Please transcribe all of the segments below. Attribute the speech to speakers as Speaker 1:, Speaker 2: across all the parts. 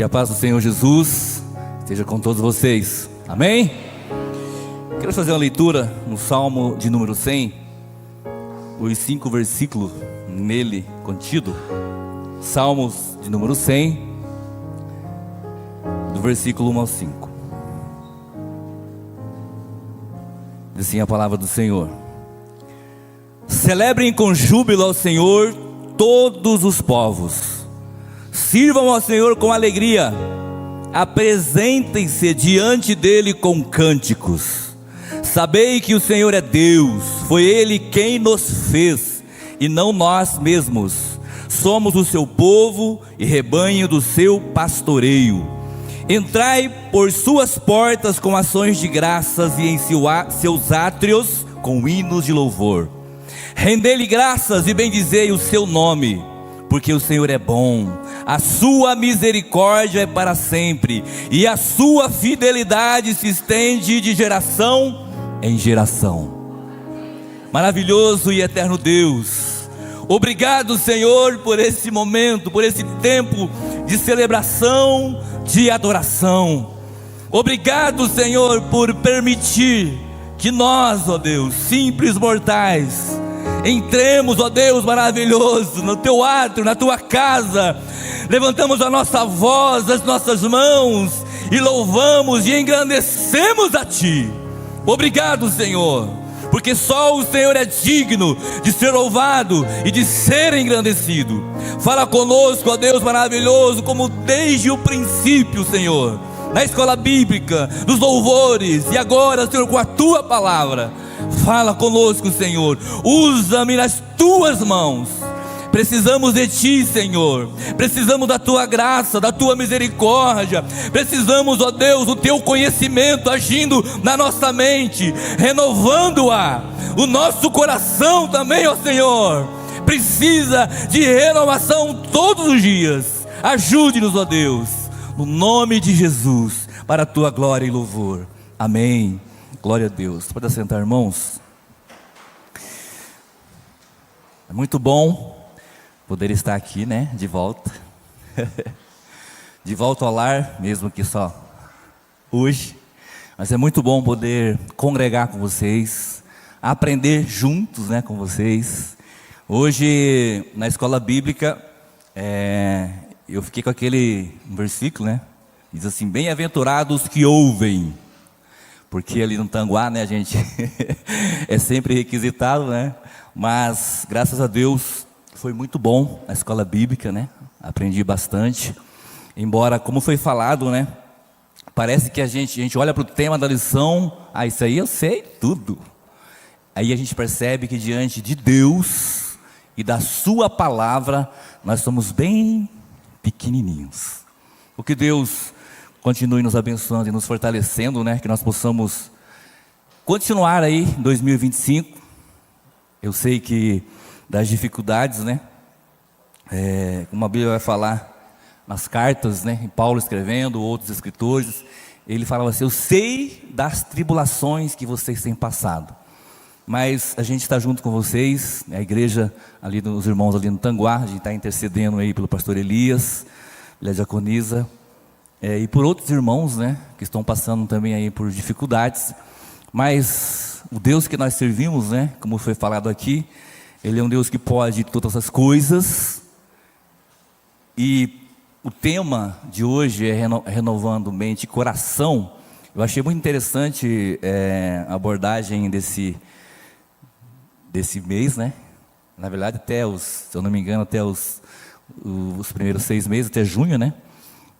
Speaker 1: Que a paz do Senhor Jesus esteja com todos vocês. Amém? Quero fazer uma leitura no Salmo de número 100, os 5 versículos nele contido. Salmos de número 100, do versículo 1 ao 5. Diz assim a palavra do Senhor: celebrem com júbilo ao Senhor todos os povos, sirvam ao Senhor com alegria, apresentem-se diante dele com cânticos. Sabei que o Senhor é Deus, foi Ele quem nos fez, e não nós mesmos. Somos o seu povo e rebanho do seu pastoreio. Entrai por suas portas com ações de graças e em seus átrios com hinos de louvor. Rendei-lhe graças e bendizei o seu nome, porque o Senhor é bom, a sua misericórdia é para sempre, e a sua fidelidade se estende de geração em geração. Maravilhoso e eterno Deus, obrigado, Senhor, por esse momento, por esse tempo de celebração, de adoração. Obrigado, Senhor, por permitir que nós, ó Deus, simples mortais, entremos, ó Deus maravilhoso, no teu átrio, na tua casa. Levantamos a nossa voz, as nossas mãos, e louvamos e engrandecemos a ti. Obrigado, Senhor, porque só o Senhor é digno de ser louvado e de ser engrandecido. Fala conosco, ó Deus maravilhoso, como desde o princípio, Senhor, na escola bíblica, nos louvores, e agora, Senhor, com a tua palavra. Fala conosco, Senhor, usa-me nas tuas mãos. Precisamos de ti, Senhor, precisamos da tua graça, da tua misericórdia, precisamos, ó Deus, do teu conhecimento agindo na nossa mente, renovando-a. O nosso coração também, ó Senhor, precisa de renovação todos os dias. Ajude-nos, ó Deus, no nome de Jesus, para a tua glória e louvor. Amém. Glória a Deus. Pode assentar, irmãos. É muito bom poder estar aqui, né, de volta, de volta ao lar, mesmo que só hoje, mas é muito bom poder congregar com vocês, aprender juntos, né, com vocês. Hoje, na escola bíblica, eu fiquei com aquele versículo, né, diz assim: bem-aventurados que ouvem, porque ali no Tanguá, né, a gente é sempre requisitado, né, mas graças a Deus, foi muito bom a escola bíblica, né? Aprendi bastante. Embora, como foi falado, né? Parece que a gente olha para o tema da lição, isso aí eu sei tudo. Aí a gente percebe que diante de Deus e da sua palavra, nós somos bem pequenininhos. O que Deus continue nos abençoando e nos fortalecendo, né? Que nós possamos continuar aí em 2025. Eu sei que das dificuldades, né? Como a Bíblia vai falar nas cartas, né? Paulo escrevendo, outros escritores, ele falava assim: eu sei das tribulações que vocês têm passado, mas a gente está junto com vocês, a igreja ali, os irmãos ali no Tanguá, a gente está intercedendo aí pelo pastor Elias, pela diaconisa, e por outros irmãos, né? Que estão passando também aí por dificuldades, mas o Deus que nós servimos, né? Como foi falado aqui, Ele é um Deus que pode todas as coisas. E o tema de hoje é renovando mente e coração. Eu achei muito interessante a abordagem desse mês, né? Na verdade, se eu não me engano, até os primeiros 6 meses, até junho, né?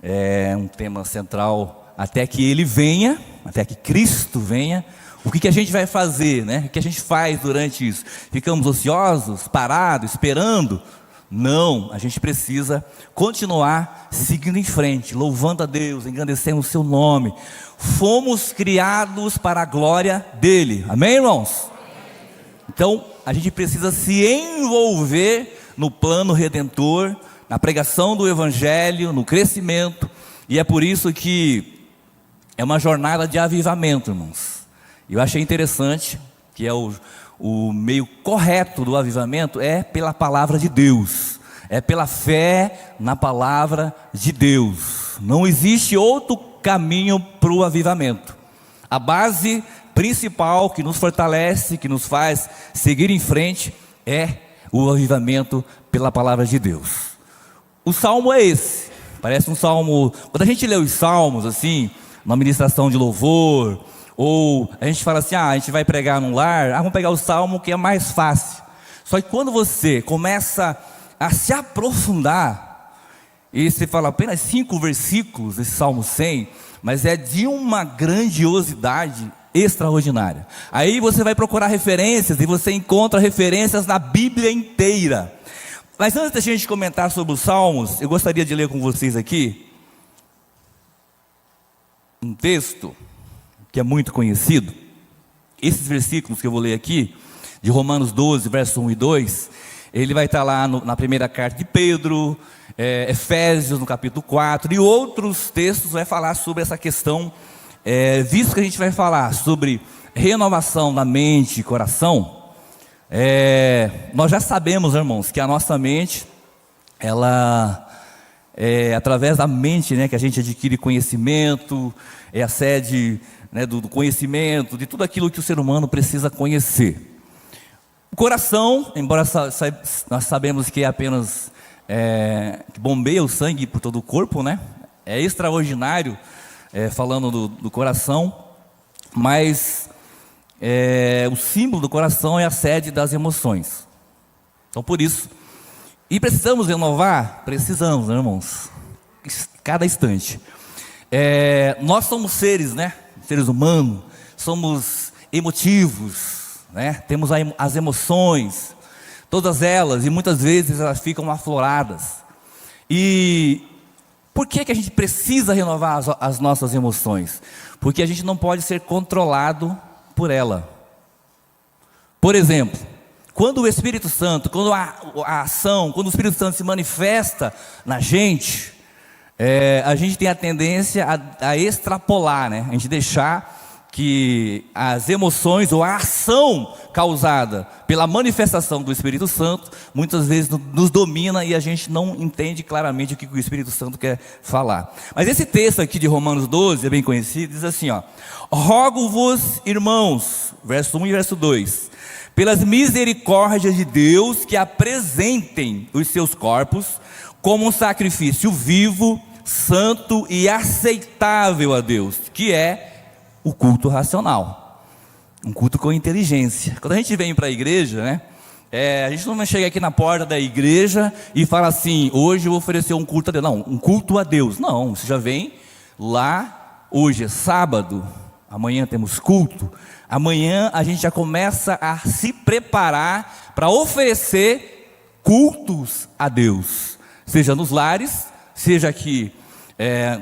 Speaker 1: É um tema central, até que Ele venha, até que Cristo venha. O que a gente vai fazer, né? O que a gente faz durante isso? Ficamos ociosos, parados, esperando? Não, a gente precisa continuar seguindo em frente, louvando a Deus, engrandecendo o seu nome. Fomos criados para a glória dEle, amém, irmãos? Então, a gente precisa se envolver no plano redentor, na pregação do Evangelho, no crescimento, e é por isso que é uma jornada de avivamento, irmãos. Eu achei interessante que o meio correto do avivamento é pela palavra de Deus, é pela fé na palavra de Deus. Não existe outro caminho para o avivamento. A base principal que nos fortalece, que nos faz seguir em frente, é o avivamento pela palavra de Deus. O salmo é esse. Parece um salmo. Quando a gente lê os salmos assim, na ministração de louvor, ou a gente fala assim, a gente vai pregar num lar, vamos pegar o salmo que é mais fácil. Só que quando você começa a se aprofundar, e você fala apenas 5 versículos desse Salmo 100, mas é de uma grandiosidade extraordinária. Aí você vai procurar referências, e você encontra referências na Bíblia inteira. Mas antes da gente comentar sobre os Salmos, eu gostaria de ler com vocês aqui um texto que é muito conhecido. Esses versículos que eu vou ler aqui, de Romanos 12, verso 1 e 2, ele vai estar lá na primeira carta de Pedro, Efésios no capítulo 4, e outros textos vai falar sobre essa questão, visto que a gente vai falar sobre renovação da mente e coração, nós já sabemos, irmãos, que a nossa mente, ela através da mente, né, que a gente adquire conhecimento, é a sede, né, do conhecimento, de tudo aquilo que o ser humano precisa conhecer. O coração, embora nós sabemos que é apenas que bombeia o sangue por todo o corpo, né? É extraordinário, falando do coração, mas o símbolo do coração é a sede das emoções. Então, por isso, e precisamos renovar? Precisamos, né, irmãos? Cada instante. Nós somos seres, né? Seres humanos, somos emotivos, né? Temos as emoções, todas elas, e muitas vezes elas ficam afloradas. E por que a gente precisa renovar as nossas emoções? Porque a gente não pode ser controlado por ela. Por exemplo, quando o Espírito Santo, quando a ação, quando o Espírito Santo se manifesta na gente, a gente tem a tendência a extrapolar, né? A gente deixar que as emoções ou a ação causada pela manifestação do Espírito Santo muitas vezes nos domina e a gente não entende claramente o que o Espírito Santo quer falar. Mas esse texto aqui de Romanos 12 é bem conhecido, diz assim, rogo-vos, irmãos, verso 1 e verso 2, pelas misericórdias de Deus, que apresentem os seus corpos como um sacrifício vivo, santo e aceitável a Deus, que é o culto racional, um culto com inteligência. Quando a gente vem para a igreja, né, a gente não chega aqui na porta da igreja e fala assim, hoje eu vou oferecer um culto a Deus. Não, um culto a Deus. Não, você já vem lá, hoje é sábado, amanhã temos culto, amanhã a gente já começa a se preparar para oferecer cultos a Deus, seja nos lares, seja aqui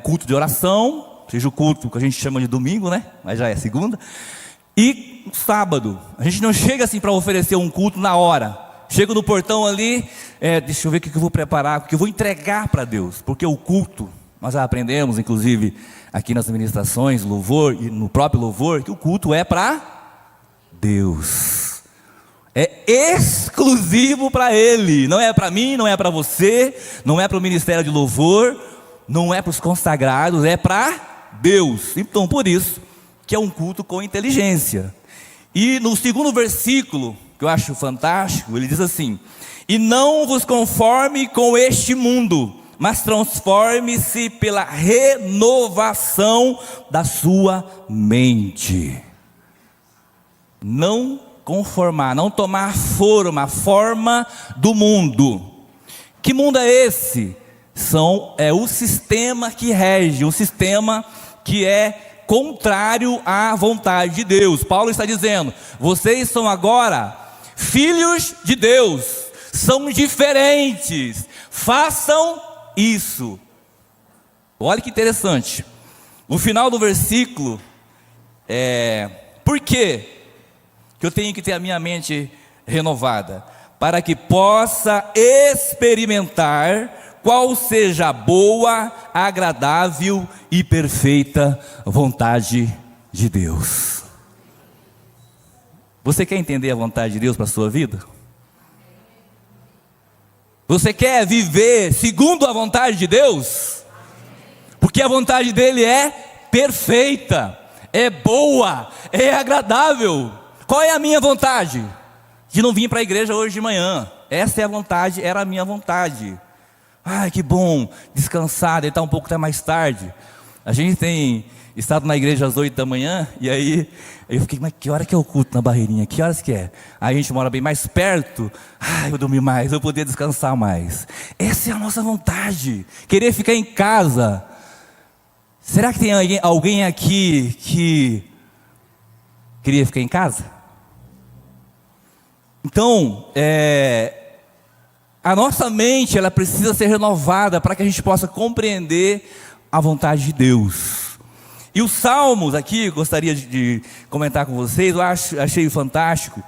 Speaker 1: culto de oração, seja o culto que a gente chama de domingo, né? Mas já é segunda. E sábado, a gente não chega assim para oferecer um culto na hora. Chego no portão ali, deixa eu ver o que eu vou preparar, o que eu vou entregar para Deus. Porque o culto, nós já aprendemos, inclusive, aqui nas ministrações, louvor, e no próprio louvor, que o culto é para Deus. É exclusivo para Ele. Não é para mim, não é para você, não é para o ministério de louvor, não é para os consagrados, é para Deus. Então, por isso que é um culto com inteligência. E no segundo versículo, que eu acho fantástico, ele diz assim: e não vos conforme com este mundo, mas transforme-se pela renovação da sua mente. Não conformar, não tomar forma do mundo. Que mundo é esse? É o sistema que rege, um sistema que é contrário à vontade de Deus. Paulo está dizendo: vocês são agora filhos de Deus, são diferentes, façam isso. Olha que interessante, o final do versículo por quê que eu tenho que ter a minha mente renovada? Para que possa experimentar qual seja a boa, agradável e perfeita vontade de Deus. Você quer entender a vontade de Deus para a sua vida? Você quer viver segundo a vontade de Deus? porque a vontade dele é perfeita, é boa, é agradável. Qual é a minha vontade? De não vir para a igreja hoje de manhã. Essa é a vontade, era a minha vontade. Ai, que bom, descansar, deitar um pouco até mais tarde. A gente tem estado na igreja às 8 da manhã, e aí eu fiquei, mas que hora que é o culto na Barreirinha? Que horas que é? Aí a gente mora bem mais perto. Ai, eu vou dormir mais, eu vou poder descansar mais. Essa é a nossa vontade, querer ficar em casa. Será que tem alguém aqui que queria ficar em casa? Então, a nossa mente, ela precisa ser renovada para que a gente possa compreender a vontade de Deus. E os salmos aqui, gostaria de comentar com vocês, eu achei fantástico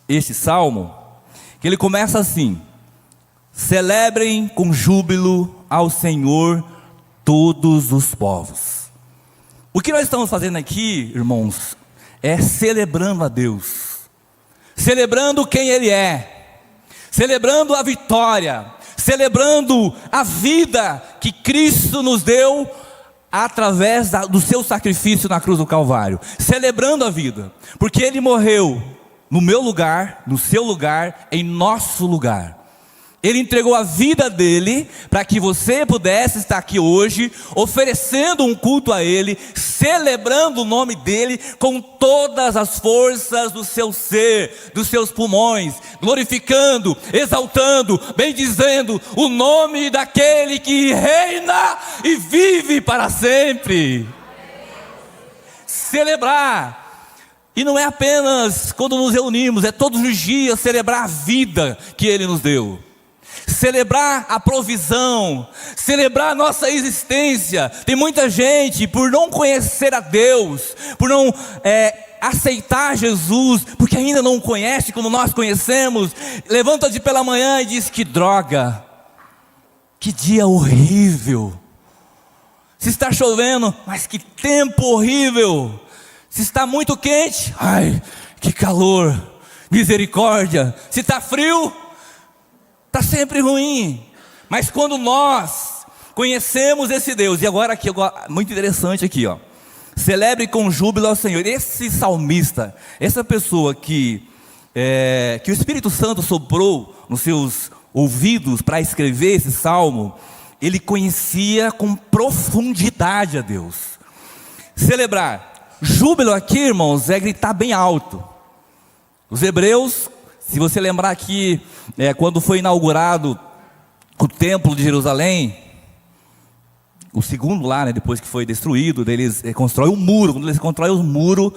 Speaker 1: este salmo, que ele começa assim: celebrem com júbilo ao Senhor todos os povos. O que nós estamos fazendo aqui, irmãos, é celebrando a Deus, celebrando quem Ele é, celebrando a vitória, celebrando a vida que Cristo nos deu através do seu sacrifício na cruz do Calvário, celebrando a vida, porque Ele morreu no meu lugar, no seu lugar, em nosso lugar. Ele entregou a vida dele para que você pudesse estar aqui hoje, oferecendo um culto a Ele, celebrando o nome dEle com todas as forças do seu ser, dos seus pulmões, glorificando, exaltando, bendizendo o nome daquele que reina e vive para sempre. Celebrar, e não é apenas quando nos reunimos, é todos os dias celebrar a vida que Ele nos deu. Celebrar a provisão, celebrar a nossa existência. Tem muita gente, por não conhecer a Deus, por não aceitar Jesus, porque ainda não o conhece como nós conhecemos, levanta-se pela manhã e diz: que droga, que dia horrível. Se está chovendo, mas que tempo horrível. Se está muito quente, ai, que calor, misericórdia. Se está frio, está sempre ruim. Mas quando nós conhecemos esse Deus, e agora aqui, muito interessante aqui, ó, celebre com júbilo ao Senhor. Esse salmista, essa pessoa que o Espírito Santo soprou nos seus ouvidos para escrever esse salmo, ele conhecia com profundidade a Deus. Celebrar, júbilo aqui, irmãos, é gritar bem alto. Os hebreus, se você lembrar aqui, quando foi inaugurado o templo de Jerusalém, o segundo lá, depois que foi destruído, eles constroem um muro. Quando eles constroem o muro,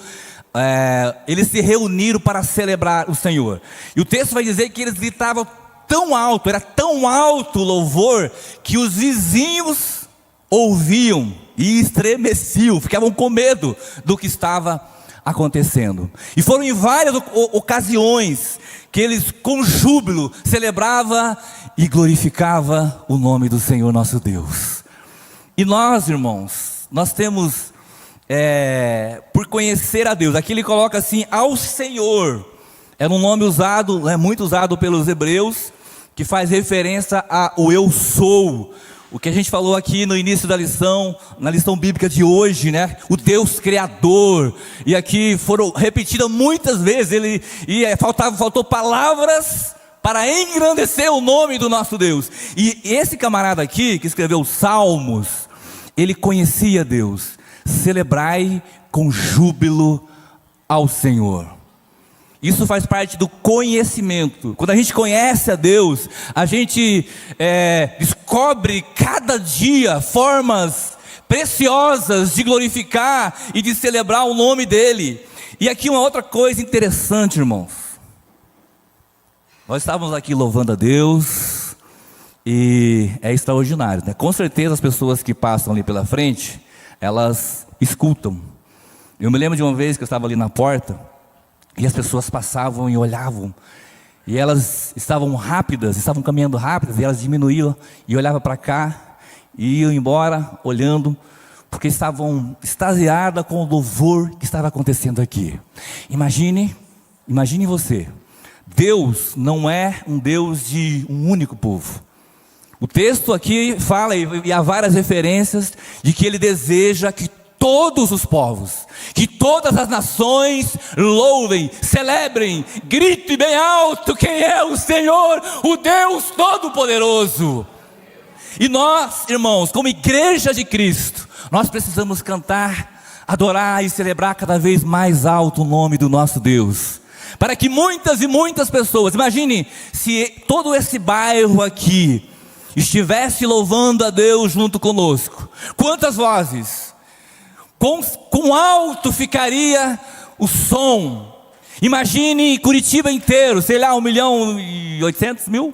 Speaker 1: eles se reuniram para celebrar o Senhor. E o texto vai dizer que eles gritavam tão alto, era tão alto o louvor, que os vizinhos ouviam e estremeciam, ficavam com medo do que estava acontecendo. E foram em várias ocasiões que eles com júbilo celebrava e glorificava o nome do Senhor nosso Deus. E nós, irmãos, nós temos por conhecer a Deus, aqui ele coloca assim, ao Senhor. Era um nome usado, muito usado pelos hebreus, que faz referência ao eu sou. O que a gente falou aqui no início da lição, na lição bíblica de hoje, o Deus Criador. E aqui foram repetidas muitas vezes, faltou palavras para engrandecer o nome do nosso Deus. E esse camarada aqui, que escreveu os Salmos, ele conhecia Deus. Celebrai com júbilo ao Senhor. Isso faz parte do conhecimento. Quando a gente conhece a Deus, a gente descobre cada dia formas preciosas de glorificar e de celebrar o nome dEle. E aqui uma outra coisa interessante, irmãos. Nós estávamos aqui louvando a Deus e é extraordinário, Com certeza as pessoas que passam ali pela frente, elas escutam. Eu me lembro de uma vez que eu estava ali na porta e as pessoas passavam e olhavam, e elas estavam caminhando rápidas, e elas diminuíam e olhavam para cá, e iam embora olhando, porque estavam extasiadas com o louvor que estava acontecendo aqui. Imagine você, Deus não é um Deus de um único povo. O texto aqui fala, e há várias referências, de que Ele deseja que todos os povos, que todas as nações louvem, celebrem, gritem bem alto quem é o Senhor, o Deus Todo-Poderoso. E nós, irmãos, como igreja de Cristo, nós precisamos cantar, adorar e celebrar cada vez mais alto o nome do nosso Deus, para que muitas e muitas pessoas, imagine se todo esse bairro aqui estivesse louvando a Deus junto conosco, quantas vozes, quão alto ficaria o som. Imagine Curitiba inteiro, sei lá, 1.800.000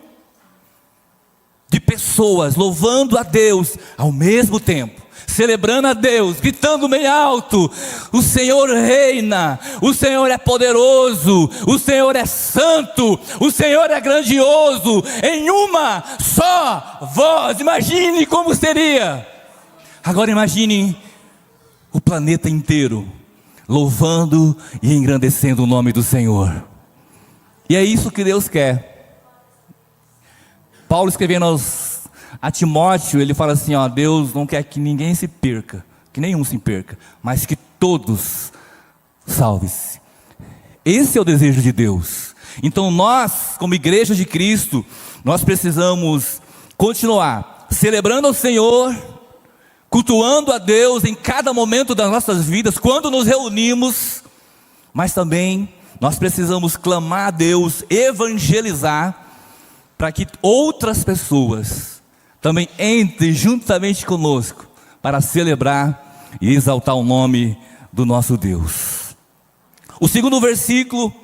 Speaker 1: de pessoas louvando a Deus ao mesmo tempo, celebrando a Deus, gritando bem alto: o Senhor reina, o Senhor é poderoso, o Senhor é santo, o Senhor é grandioso, em uma só voz. Imagine como seria. Agora imagine o planeta inteiro louvando e engrandecendo o nome do Senhor. E é isso que Deus quer. Paulo, escrevendo a Timóteo, ele fala assim, ó: Deus não quer que ninguém se perca, que nenhum se perca, mas que todos salvem-se. Esse é o desejo de Deus. Então nós, como igreja de Cristo, nós precisamos continuar celebrando ao Senhor, cultuando a Deus em cada momento das nossas vidas, quando nos reunimos, mas também nós precisamos clamar a Deus, evangelizar, para que outras pessoas também entrem juntamente conosco, para celebrar e exaltar o nome do nosso Deus. O segundo versículo,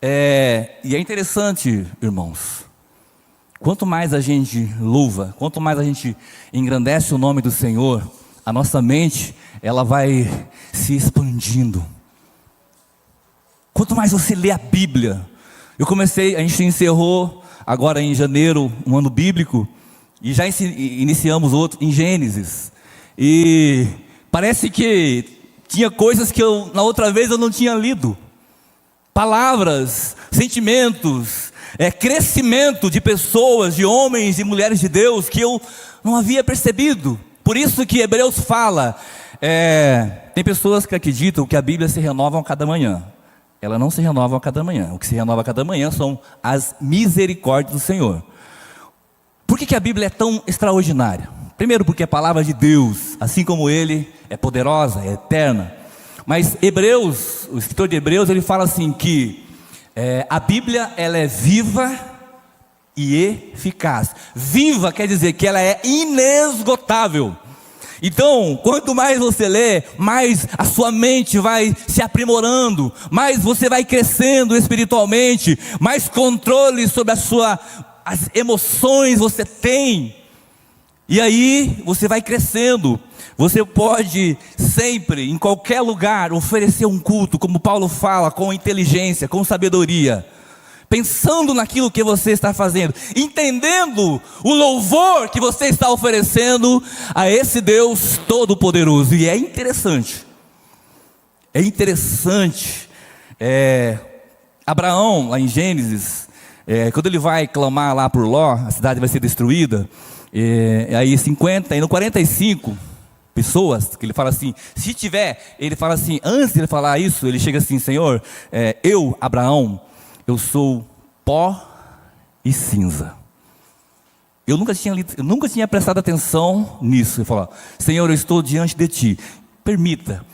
Speaker 1: e é interessante, irmãos, quanto mais a gente louva, quanto mais a gente engrandece o nome do Senhor, a nossa mente, ela vai se expandindo. Quanto mais você lê a Bíblia, a gente encerrou agora em janeiro um ano bíblico, e já iniciamos outro em Gênesis, e parece que tinha coisas que na outra vez eu não tinha lido, palavras, sentimentos, crescimento de pessoas, de homens e mulheres de Deus, que eu não havia percebido. Por isso que Hebreus fala, tem pessoas que acreditam que a Bíblia se renova a cada manhã. Ela não se renova a cada manhã. O que se renova a cada manhã são as misericórdias do Senhor. Por que a Bíblia é tão extraordinária? Primeiro, porque a palavra de Deus, assim como Ele, é poderosa, é eterna. Mas Hebreus, o escritor de Hebreus, ele fala assim que a Bíblia, ela é viva e eficaz. Viva quer dizer que ela é inesgotável. Então, quanto mais você lê, mais a sua mente vai se aprimorando, mais você vai crescendo espiritualmente, mais controle sobre as emoções você tem. E aí você vai crescendo. Você pode sempre, em qualquer lugar, oferecer um culto, como Paulo fala, com inteligência, com sabedoria, pensando naquilo que você está fazendo, entendendo o louvor que você está oferecendo a esse Deus Todo-Poderoso. E é interessante, Abraão, lá em Gênesis, quando ele vai clamar lá por Ló, a cidade vai ser destruída, aí 50, e no 45 pessoas, que ele fala assim, se tiver, ele fala assim, antes de ele falar isso, ele chega assim: Senhor, eu, Abraão, eu sou pó e cinza. Eu nunca tinha prestado atenção nisso. Ele falou: Senhor, eu estou diante de Ti, permita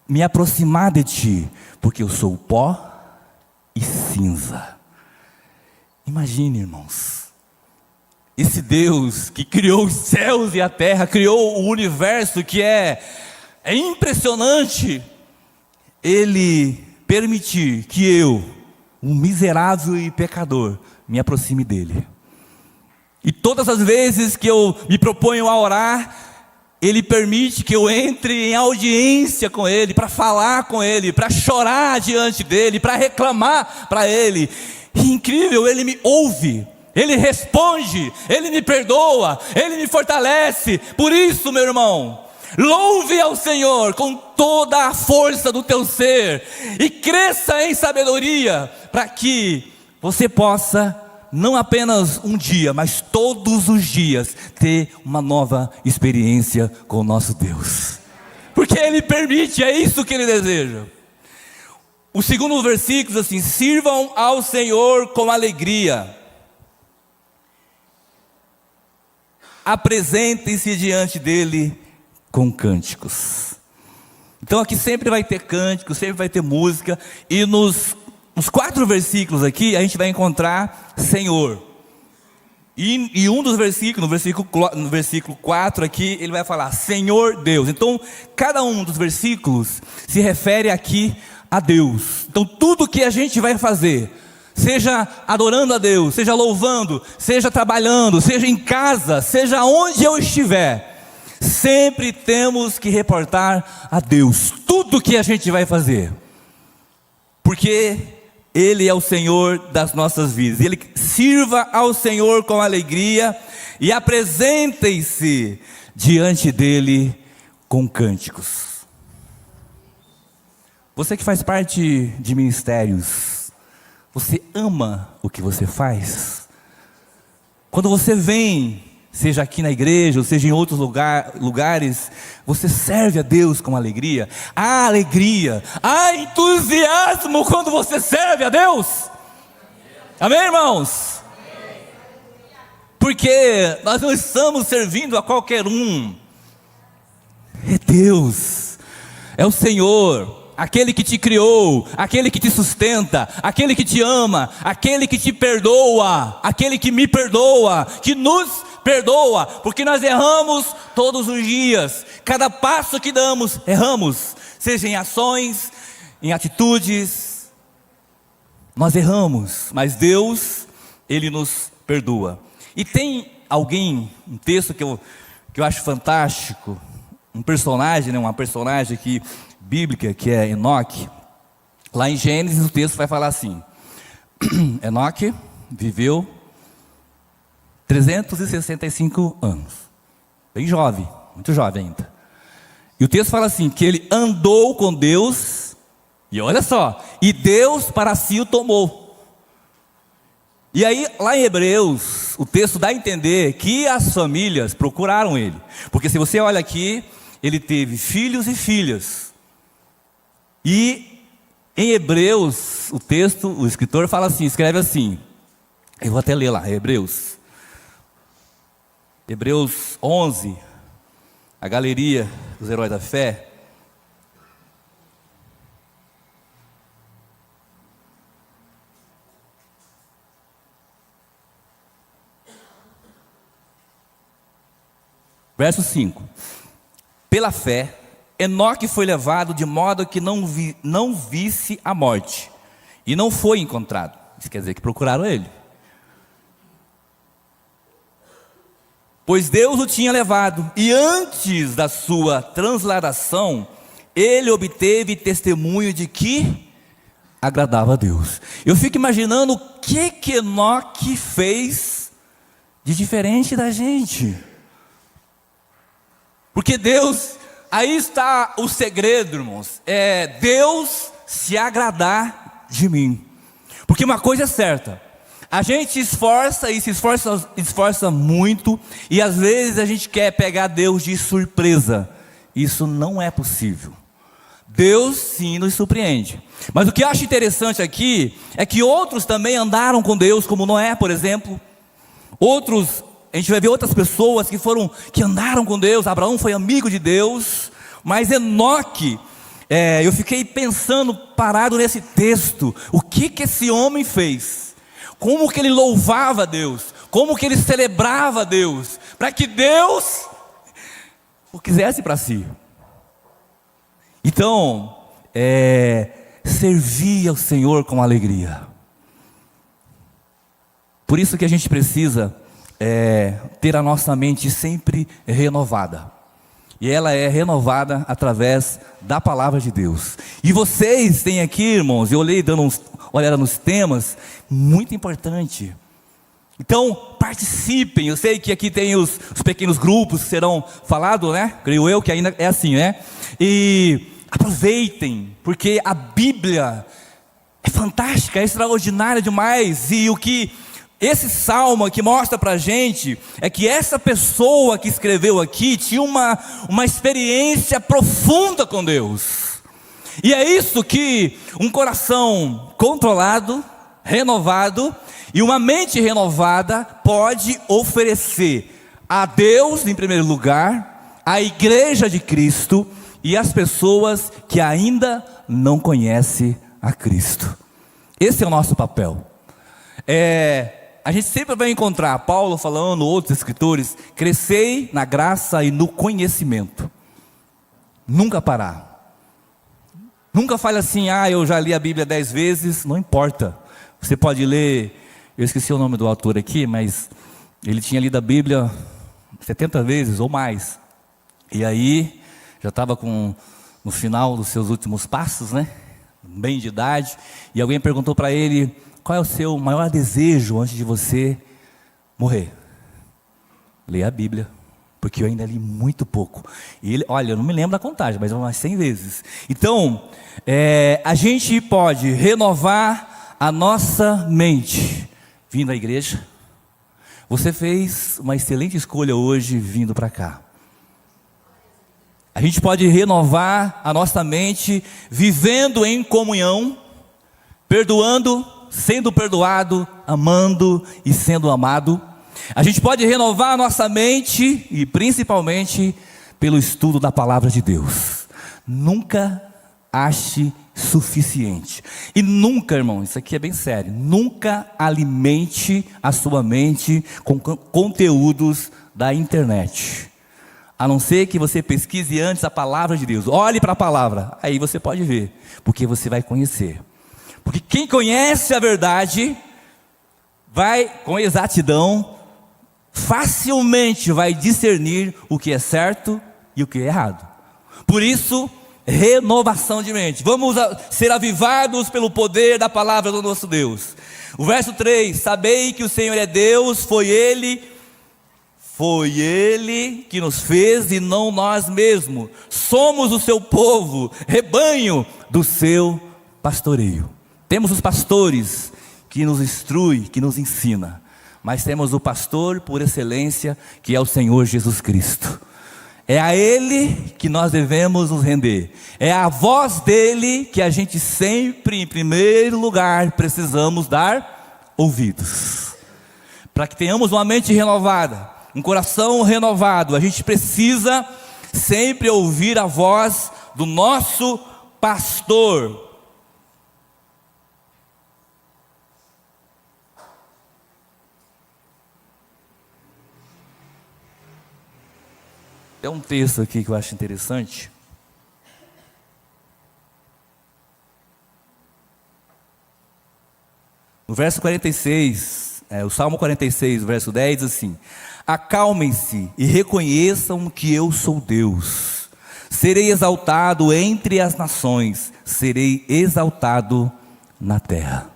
Speaker 1: me aproximar de Ti, porque eu sou pó e cinza. Imagine, irmãos, esse Deus que criou os céus e a terra, criou o universo, que é impressionante, Ele permitir que eu, um miserável e pecador, me aproxime dele. E todas as vezes que eu me proponho a orar, Ele permite que eu entre em audiência com Ele, para falar com Ele, para chorar diante dEle, para reclamar para Ele. E incrível, Ele me ouve, Ele responde, Ele me perdoa, Ele me fortalece. Por isso, meu irmão, louve ao Senhor com toda a força do teu ser, e cresça em sabedoria, para que você possa não apenas um dia, mas todos os dias ter uma nova experiência com o nosso Deus. Porque Ele permite, é isso que Ele deseja. O segundo versículo diz assim: sirvam ao Senhor com alegria, apresentem-se diante dEle com cânticos. Então aqui sempre vai ter cântico, sempre vai ter música. E nos 4 versículos aqui a gente vai encontrar Senhor. E um dos versículos, no versículo 4 aqui, ele vai falar Senhor Deus. Então cada um dos versículos se refere aqui a Deus. Então tudo que a gente vai fazer, seja adorando a Deus, seja louvando, seja trabalhando, seja em casa, seja onde eu estiver, sempre temos que reportar a Deus tudo que a gente vai fazer, porque Ele é o Senhor das nossas vidas. Ele sirva ao Senhor com alegria e apresentem-se diante dEle com cânticos. Você que faz parte de ministérios, você ama o que você faz? Quando você vem, seja aqui na igreja, ou seja em outros lugares, você serve a Deus com alegria? Há alegria, há entusiasmo quando você serve a Deus? Amém, irmãos? Porque nós não estamos servindo a qualquer um. É Deus, é o Senhor, aquele que te criou, aquele que te sustenta, aquele que te ama, aquele que te perdoa, aquele que me perdoa, que nos perdoa, porque nós erramos todos os dias. Cada passo que damos, erramos, seja em ações, em atitudes, nós erramos, mas Deus, Ele nos perdoa. E tem um texto que eu acho fantástico, um personagem, uma personagem aqui bíblica, que é Enoque. Lá em Gênesis o texto vai falar assim: Enoque viveu 365 anos, bem jovem, muito jovem ainda. E o texto fala assim, que ele andou com Deus, e olha só, e Deus para si o tomou. E aí lá em Hebreus, o texto dá a entender que as famílias procuraram ele, porque se você olha aqui, ele teve filhos e filhas. E em Hebreus, o escritor fala assim, escreve assim, eu vou até ler lá, Hebreus 11, a galeria dos heróis da fé. Verso 5: pela fé, Enoque foi levado de modo que não visse a morte, e não foi encontrado. Isso quer dizer que procuraram ele. Pois Deus o tinha levado, e antes da sua transladação, ele obteve testemunho de que agradava a Deus. Eu fico imaginando o que Enoque fez de diferente da gente. Porque Deus, aí está o segredo, irmãos, é Deus se agradar de mim. Porque uma coisa é certa, a gente se esforça muito, e às vezes a gente quer pegar Deus de surpresa. Isso não é possível. Deus sim nos surpreende. Mas o que eu acho interessante aqui é que outros também andaram com Deus, como Noé, por exemplo. A gente vai ver outras pessoas que andaram com Deus. Abraão foi amigo de Deus. Mas Enoque, eu fiquei pensando, parado nesse texto, o que esse homem fez? Como que ele louvava a Deus? Como que ele celebrava a Deus? Para que Deus o quisesse para si. Então, servir ao Senhor com alegria. Por isso que a gente precisa ter a nossa mente sempre renovada. E ela é renovada através da palavra de Deus. E vocês têm aqui, irmãos, eu olhei dando uma olhada nos temas, muito importante. Então, participem. Eu sei que aqui tem os pequenos grupos que serão falados, né? Creio eu que ainda é assim, né? E aproveitem, porque a Bíblia é fantástica, é extraordinária demais. E o que Esse salmo aqui mostra para a gente é que essa pessoa que escreveu aqui tinha uma experiência profunda com Deus. E é isso que um coração controlado, renovado e uma mente renovada pode oferecer a Deus em primeiro lugar, à igreja de Cristo e às pessoas que ainda não conhecem a Cristo. Esse é o nosso papel. A gente sempre vai encontrar Paulo falando, outros escritores, crescei na graça e no conhecimento. Nunca parar. Nunca fale assim, eu já li a Bíblia 10 vezes, não importa. Você pode ler, eu esqueci o nome do autor aqui, mas ele tinha lido a Bíblia 70 vezes ou mais. E aí, já estava no final dos seus últimos passos, né? Bem de idade. E alguém perguntou para ele, qual é o seu maior desejo antes de você morrer? Leia a Bíblia, porque eu ainda li muito pouco. E ele, olha, eu não me lembro da contagem, mas umas 100 vezes. Então, a gente pode renovar a nossa mente vindo à igreja. Você fez uma excelente escolha hoje vindo para cá. A gente pode renovar a nossa mente vivendo em comunhão, perdoando, sendo perdoado, amando e sendo amado. A gente pode renovar a nossa mente e principalmente pelo estudo da palavra de Deus. Nunca ache suficiente. E nunca, irmão, isso aqui é bem sério, nunca alimente a sua mente com conteúdos da internet. A não ser que você pesquise antes a palavra de Deus. Olhe para a palavra, aí você pode ver, porque você vai conhecer. Porque quem conhece a verdade, vai com exatidão, facilmente vai discernir o que é certo e o que é errado. Por isso, renovação de mente. Vamos ser avivados pelo poder da palavra do nosso Deus. O verso 3, sabei que o Senhor é Deus, foi Ele que nos fez e não nós mesmos. Somos o seu povo, rebanho do seu pastoreio. Temos os pastores que nos instrui, que nos ensina, mas temos o pastor por excelência, que é o Senhor Jesus Cristo. É a Ele que nós devemos nos render. É a voz dEle que a gente sempre, em primeiro lugar, precisamos dar ouvidos. Para que tenhamos uma mente renovada, um coração renovado, a gente precisa sempre ouvir a voz do nosso pastor. Tem um texto aqui que eu acho interessante. No verso 46, o Salmo 46, verso 10, diz assim: acalmem-se e reconheçam que eu sou Deus. Serei exaltado entre as nações, serei exaltado na terra.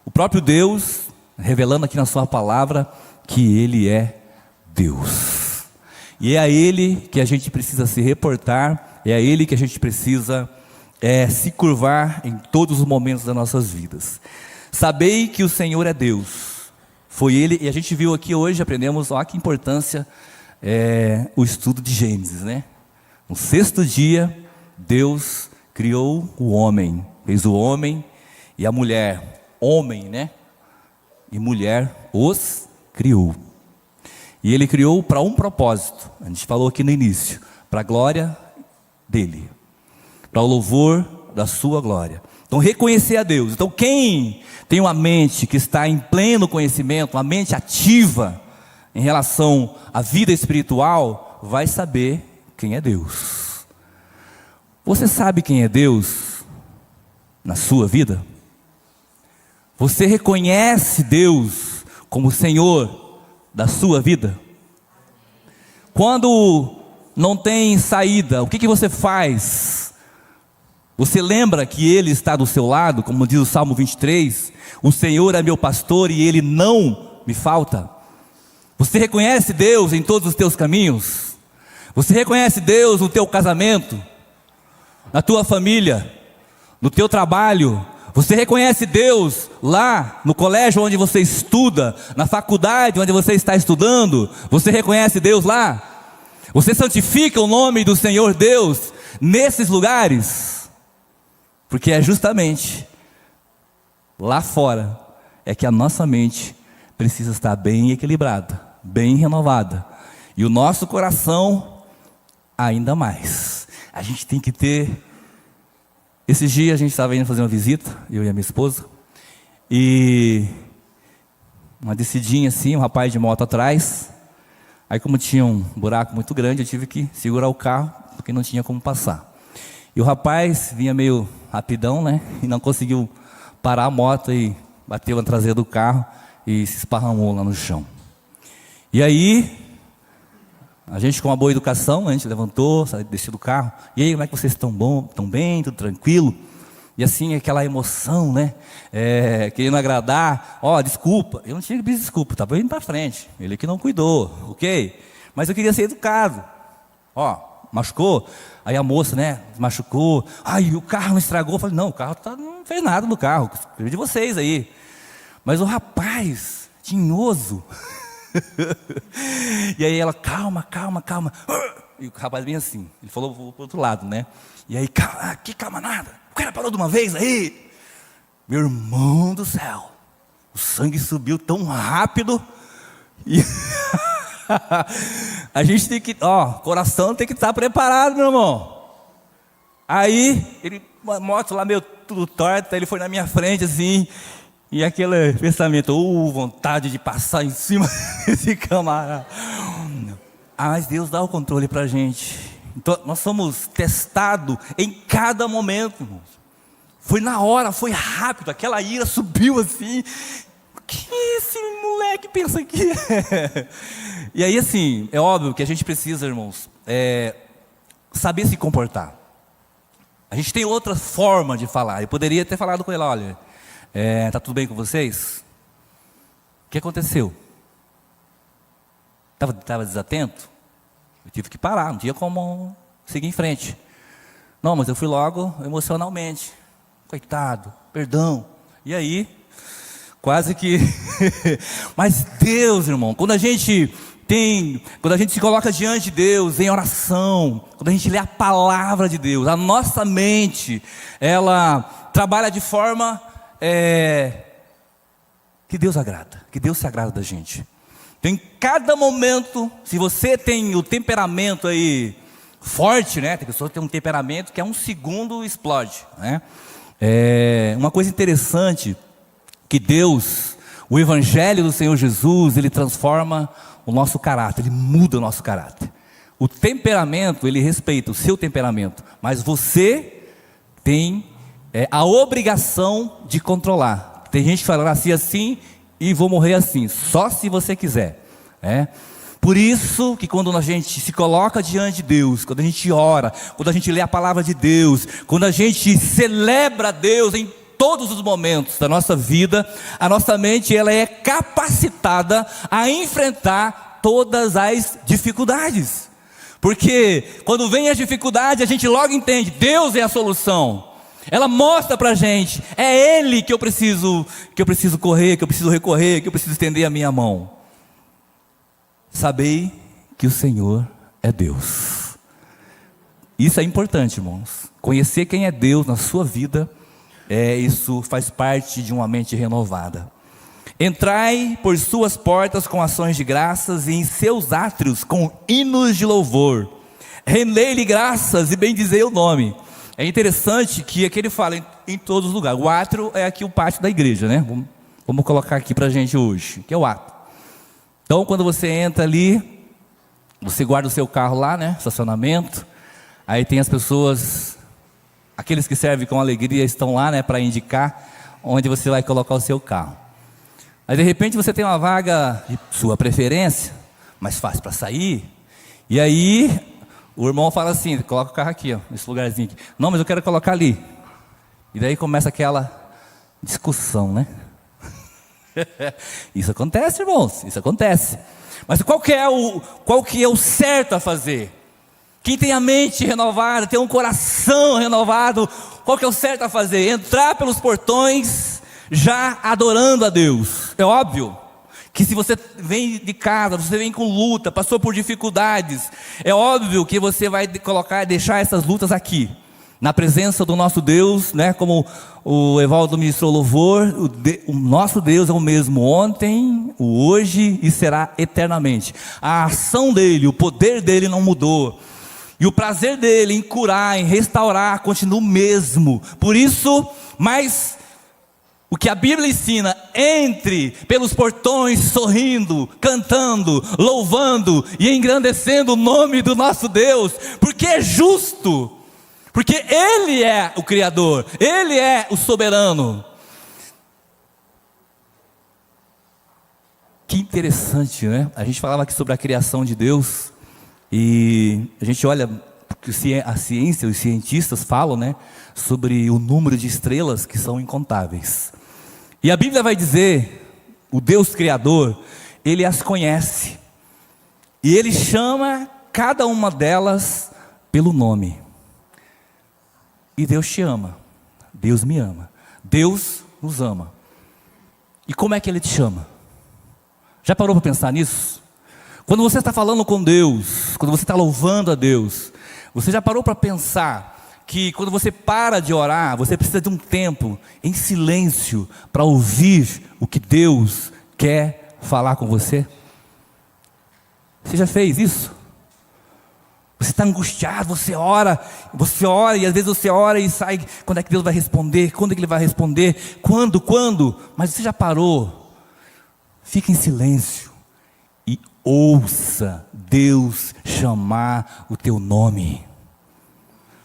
Speaker 1: O próprio Deus, revelando aqui na sua palavra, que Ele é Deus. E é a Ele que a gente precisa se reportar, é a Ele que a gente precisa se curvar em todos os momentos das nossas vidas. Sabei que o Senhor é Deus, foi Ele, e a gente viu aqui hoje, aprendemos, olha que importância o estudo de Gênesis, né? No 6º dia, Deus criou o homem, fez o homem e a mulher, homem, né? E mulher os criou. E Ele criou para um propósito, a gente falou aqui no início, para a glória dEle, para o louvor da sua glória. Então reconhecer a Deus. Então quem tem uma mente que está em pleno conhecimento, uma mente ativa em relação à vida espiritual, vai saber quem é Deus. Você sabe quem é Deus na sua vida? Você reconhece Deus como Senhor da sua vida? Quando não tem saída, o que você faz? Você lembra que Ele está do seu lado, como diz o Salmo 23, o Senhor é meu pastor e Ele não me falta. Você reconhece Deus em todos os teus caminhos? Você reconhece Deus no teu casamento, na tua família, no teu trabalho, Você reconhece Deus lá no colégio onde você estuda, na faculdade onde você está estudando? Você reconhece Deus lá? Você santifica o nome do Senhor Deus nesses lugares? Porque é justamente lá fora é que a nossa mente precisa estar bem equilibrada, bem renovada, e o nosso coração ainda mais. A gente tem que ter. Esses dias a gente estava indo fazer uma visita, eu e a minha esposa, e uma descidinha assim, um rapaz de moto atrás. Aí, como tinha um buraco muito grande, eu tive que segurar o carro, porque não tinha como passar. E o rapaz vinha meio rapidão, né? E não conseguiu parar a moto e bateu na traseira do carro e se esparramou lá no chão. E aí, a gente com uma boa educação, a gente levantou, desceu do carro. E aí, como é que vocês estão bem, tudo tranquilo? E assim, aquela emoção, né? Querendo agradar. Desculpa. Eu não tinha que pedir desculpa, estava indo para frente. Ele que não cuidou, ok? Mas eu queria ser educado. Machucou? Aí a moça, né, machucou. O carro não estragou. Eu falei, não, o carro não fez nada no carro. Eu de vocês aí. Mas o rapaz, tinhoso. E aí ela, calma. E o rapaz bem assim, ele falou pro outro lado, né? E aí, calma nada. O cara parou de uma vez aí. Meu irmão do céu, o sangue subiu tão rápido. E a gente tem que, coração tem que estar preparado, meu irmão. Aí, uma moto lá meio tudo torta, ele foi na minha frente assim. E aquele pensamento, vontade de passar em cima desse camarada. Mas Deus dá o controle para a gente. Então, nós somos testados em cada momento, irmãos. Foi na hora, foi rápido, aquela ira subiu assim. O que esse moleque pensa que é? E aí assim, é óbvio que a gente precisa, irmãos, saber se comportar. A gente tem outra forma de falar. Eu poderia ter falado com ele, olha... tá tudo bem com vocês? O que aconteceu? Estava desatento? Eu tive que parar, não tinha como seguir em frente. Não, mas eu fui logo emocionalmente. Coitado, perdão. E aí, quase que... Mas Deus, irmão, quando a gente se coloca diante de Deus em oração, quando a gente lê a palavra de Deus, a nossa mente, ela trabalha de forma... que Deus agrada, que Deus se agrada da gente. Então, em cada momento, se você tem o temperamento aí forte, né? Tem pessoa que tem um temperamento que um segundo explode, né? Uma coisa interessante que Deus, o Evangelho do Senhor Jesus, ele transforma o nosso caráter, ele muda o nosso caráter. O temperamento, ele respeita o seu temperamento, mas você tem a obrigação de controlar. Tem gente que fala, nasci assim e vou morrer assim, só se você quiser. Por isso que quando a gente se coloca diante de Deus, quando a gente ora, quando a gente lê a palavra de Deus, quando a gente celebra Deus em todos os momentos da nossa vida, a nossa mente ela é capacitada a enfrentar todas as dificuldades. Porque quando vem as dificuldades, a gente logo entende, Deus é a solução. Ela mostra pra gente, é Ele que eu preciso correr, que eu preciso recorrer, que eu preciso estender a minha mão. Sabei que o Senhor é Deus. Isso é importante, irmãos. Conhecer quem é Deus na sua vida, isso faz parte de uma mente renovada. Entrai por suas portas com ações de graças e em seus átrios com hinos de louvor. Rendei-lhe graças e bendizei o nome. É interessante que aqui ele fala em todos os lugares. O átrio é aqui o pátio da igreja, né? Vamos colocar aqui para a gente hoje, que é o átrio. Então, quando você entra ali, você guarda o seu carro lá, né? Estacionamento. Aí tem as pessoas, aqueles que servem com alegria estão lá, né? Para indicar onde você vai colocar o seu carro. Aí de repente você tem uma vaga de sua preferência, mais fácil para sair. E aí o irmão fala assim, coloca o carro aqui, nesse lugarzinho aqui. Não, mas eu quero colocar ali. E daí começa aquela discussão, né? Isso acontece, irmãos, isso acontece. Mas qual que é o certo a fazer? Quem tem a mente renovada, tem um coração renovado, qual que é o certo a fazer? Entrar pelos portões já adorando a Deus. É óbvio que se você vem de casa, você vem com luta, passou por dificuldades, é óbvio que você vai deixar essas lutas aqui, na presença do nosso Deus, né? Como o Evaldo ministrou louvor, o nosso Deus é o mesmo ontem, o hoje e será eternamente. A ação dele, o poder dele não mudou, e o prazer dele em curar, em restaurar, continua o mesmo. Por isso, mas o que a Bíblia ensina, entre pelos portões sorrindo, cantando, louvando e engrandecendo o nome do nosso Deus, porque é justo, porque Ele é o Criador, Ele é o soberano. Que interessante, né? A gente falava aqui sobre a criação de Deus, e a gente olha, a ciência, os cientistas falam, né, sobre o número de estrelas que são incontáveis. E a Bíblia vai dizer, o Deus Criador, Ele as conhece, e Ele chama cada uma delas pelo nome. E Deus te ama, Deus me ama, Deus nos ama. E como é que Ele te chama? Já parou para pensar nisso? Quando você está falando com Deus, quando você está louvando a Deus, você já parou para pensar que quando você para de orar, você precisa de um tempo em silêncio para ouvir o que Deus quer falar com você? Você já fez isso? Você está angustiado, você ora e às vezes você ora e sai, quando é que Deus vai responder? Quando é que Ele vai responder? Quando? Mas você já parou? Fica em silêncio e ouça Deus chamar o teu nome.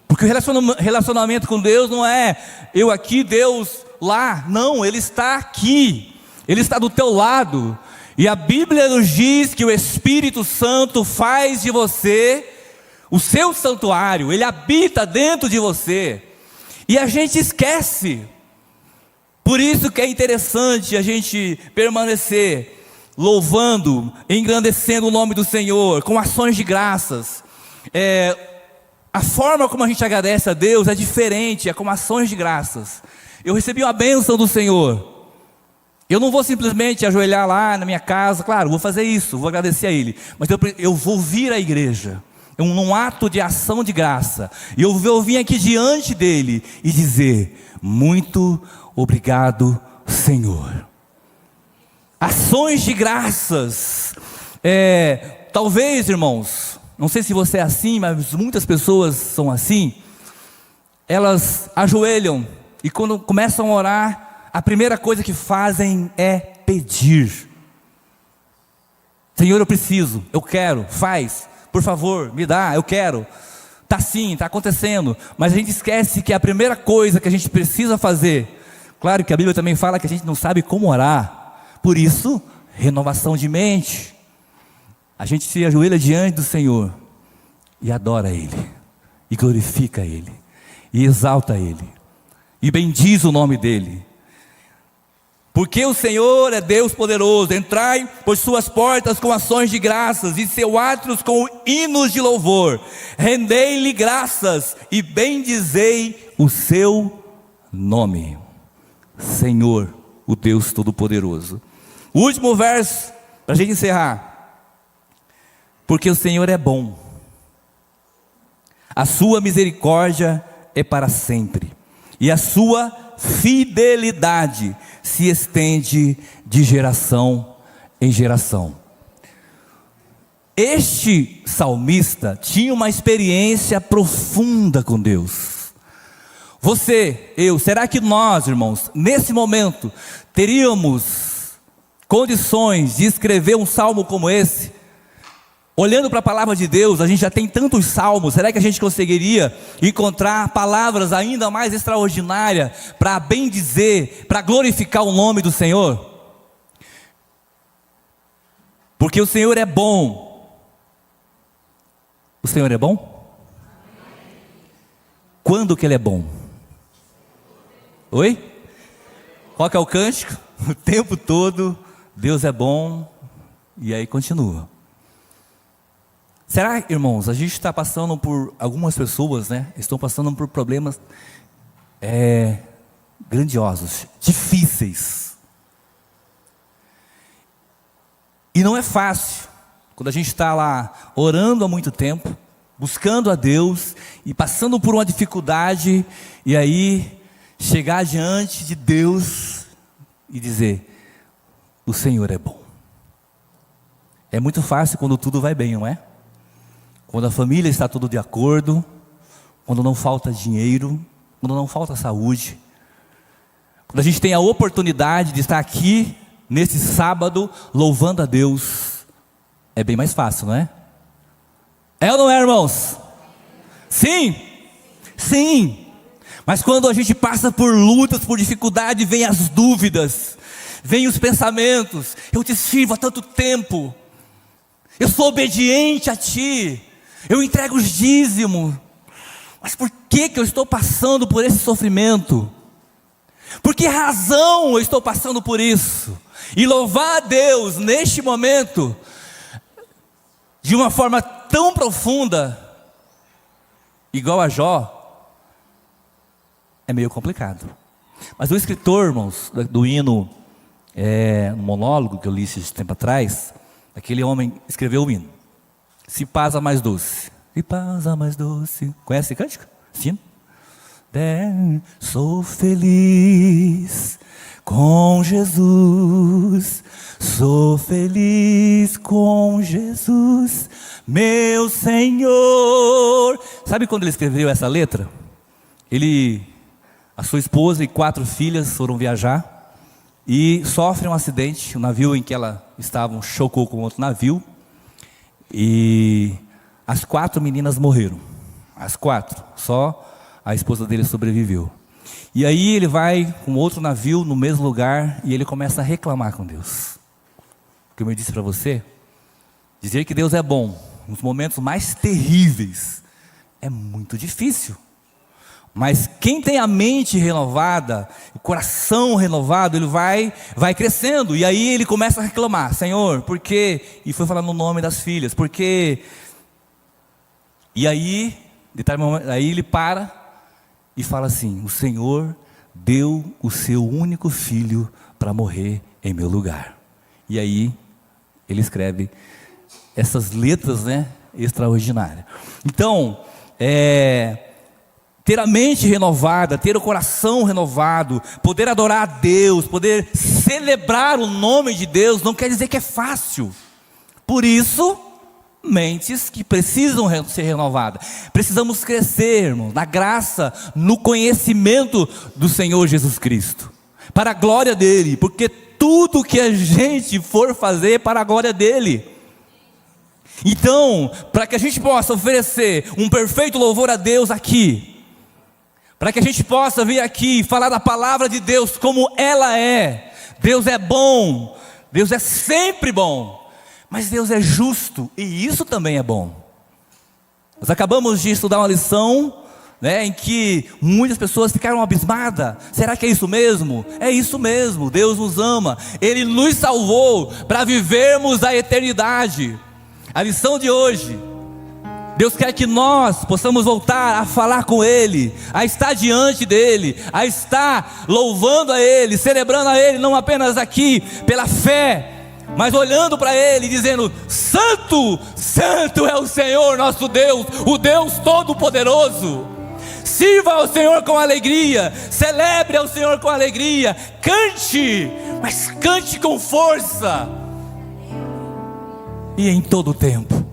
Speaker 1: Porque o relacionamento com Deus não é eu aqui, Deus lá. Não, Ele está aqui, Ele está do teu lado. E a Bíblia nos diz que o Espírito Santo faz de você o seu santuário, Ele habita dentro de você. E a gente esquece. Por isso que é interessante a gente permanecer louvando, engrandecendo o nome do Senhor, com ações de graças. A forma como a gente agradece a Deus é diferente, é com ações de graças. Eu recebi uma bênção do Senhor. Eu não vou simplesmente ajoelhar lá na minha casa, claro, vou fazer isso, vou agradecer a Ele. Mas eu vou vir à igreja, num ato de ação de graça. E eu vou vir aqui diante dEle e dizer, muito obrigado, Senhor. Ações de graças. Talvez, irmãos, não sei se você é assim, mas muitas pessoas são assim. Elas ajoelham e quando começam a orar, a primeira coisa que fazem é pedir. Senhor, eu preciso, eu quero, faz, por favor, me dá, eu quero. Está sim, está acontecendo. Mas a gente esquece que a primeira coisa que a gente precisa fazer, claro que a Bíblia também fala que a gente não sabe como orar. Por isso, renovação de mente. A gente se ajoelha diante do Senhor e adora Ele, e glorifica Ele, e exalta Ele, e bendiz o nome dEle. Porque o Senhor é Deus poderoso. Entrai por suas portas com ações de graças, e seus átrios com hinos de louvor. Rendei-lhe graças e bendizei o seu nome. Senhor, o Deus Todo-Poderoso. O último verso, para a gente encerrar. Porque o Senhor é bom, a sua misericórdia é para sempre, e a sua fidelidade se estende de geração em geração. Este salmista tinha uma experiência profunda com Deus. Você, eu, será que nós, irmãos, nesse momento, teríamos condições de escrever um salmo como esse? Olhando para a palavra de Deus, a gente já tem tantos salmos, será que a gente conseguiria encontrar palavras ainda mais extraordinárias para bendizer, para glorificar o nome do Senhor? Porque o Senhor é bom. O Senhor é bom? Quando que Ele é bom? Oi? Qual que é o cântico? O tempo todo, Deus é bom, e aí continua. Será, irmãos, a gente está passando por, algumas pessoas, né, estão passando por problemas grandiosos, difíceis. E não é fácil, quando a gente está lá orando há muito tempo, buscando a Deus e passando por uma dificuldade, e aí chegar diante de Deus e dizer: o Senhor é bom. É muito fácil quando tudo vai bem, não é? Quando a família está tudo de acordo, quando não falta dinheiro, quando não falta saúde, quando a gente tem a oportunidade de estar aqui nesse sábado louvando a Deus, é bem mais fácil, não é? É ou não é, irmãos? Sim, sim. Mas quando a gente passa por lutas, por dificuldade, vem as dúvidas, vem os pensamentos: eu te sirvo há tanto tempo, eu sou obediente a Ti, eu entrego os dízimos, mas por que eu estou passando por esse sofrimento? Por que razão eu estou passando por isso? E louvar a Deus neste momento, de uma forma tão profunda, igual a Jó, é meio complicado. Mas o escritor, irmãos, do hino, um monólogo que eu li esse tempo atrás, aquele homem escreveu o hino: se paz a mais doce, se paz a mais doce. Conhece esse cântico? Sim. Sou feliz com Jesus, sou feliz com Jesus, meu Senhor. Sabe quando ele escreveu essa letra? A sua esposa e 4 filhas foram viajar e sofrem um acidente. O navio em que elas estavam chocou com outro navio e as 4 meninas morreram. As 4, só a esposa dele sobreviveu. E aí ele vai com outro navio no mesmo lugar e ele começa a reclamar com Deus. Como eu disse para você, dizer que Deus é bom nos momentos mais terríveis é muito difícil. Mas quem tem a mente renovada, o coração renovado, ele vai crescendo. E aí ele começa a reclamar: Senhor, por quê? E foi falar no nome das filhas: por quê? E aí ele para e fala assim: o Senhor deu o seu único filho para morrer em meu lugar. E aí ele escreve essas letras, extraordinárias. Então, ter a mente renovada, ter o coração renovado, poder adorar a Deus, poder celebrar o nome de Deus, não quer dizer que é fácil. Por isso, mentes que precisam ser renovadas. Precisamos crescer, irmãos, na graça, no conhecimento do Senhor Jesus Cristo, para a glória dEle, porque tudo que a gente for fazer é para a glória dEle. Então, para que a gente possa oferecer um perfeito louvor a Deus aqui, para que a gente possa vir aqui e falar da palavra de Deus como ela é. Deus é bom, Deus é sempre bom, mas Deus é justo, e isso também é bom. Nós acabamos de estudar uma lição, em que muitas pessoas ficaram abismadas. Será que é isso mesmo? É isso mesmo. Deus nos ama, Ele nos salvou para vivermos a eternidade. A lição de hoje: Deus quer que nós possamos voltar a falar com Ele, a estar diante dEle, a estar louvando a Ele, celebrando a Ele, não apenas aqui pela fé, mas olhando para Ele, dizendo: Santo, Santo é o Senhor nosso Deus, o Deus Todo-Poderoso. Sirva ao Senhor com alegria, celebre ao Senhor com alegria, cante, mas cante com força, e em todo o tempo.